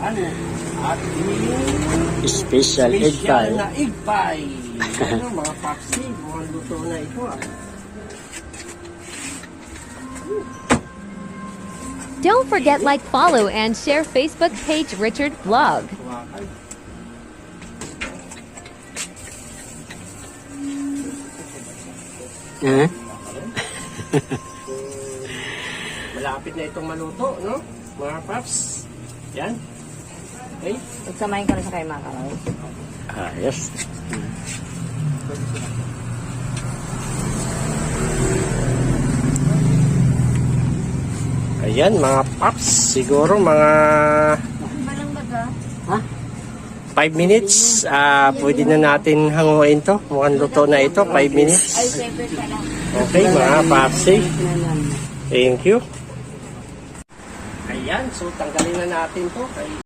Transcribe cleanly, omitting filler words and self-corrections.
ating Special egg pie. na egg pie. Ano, mga papsi, mukhang luto na ito Don't forget like, follow, and share Facebook page Richard Vlog. Malapit na itong maluto, no? Mga paps. Yan. Okay. Pagsamahin ka na sa kay Makaraw. Yes. Ayan, mga paps. Siguro mga 5 minutes. Pwede na natin hanguin to. Mukhang luto na ito. 5 minutes. Okay, mga papsi. Thank you. Ayan, so tanggalin na natin to.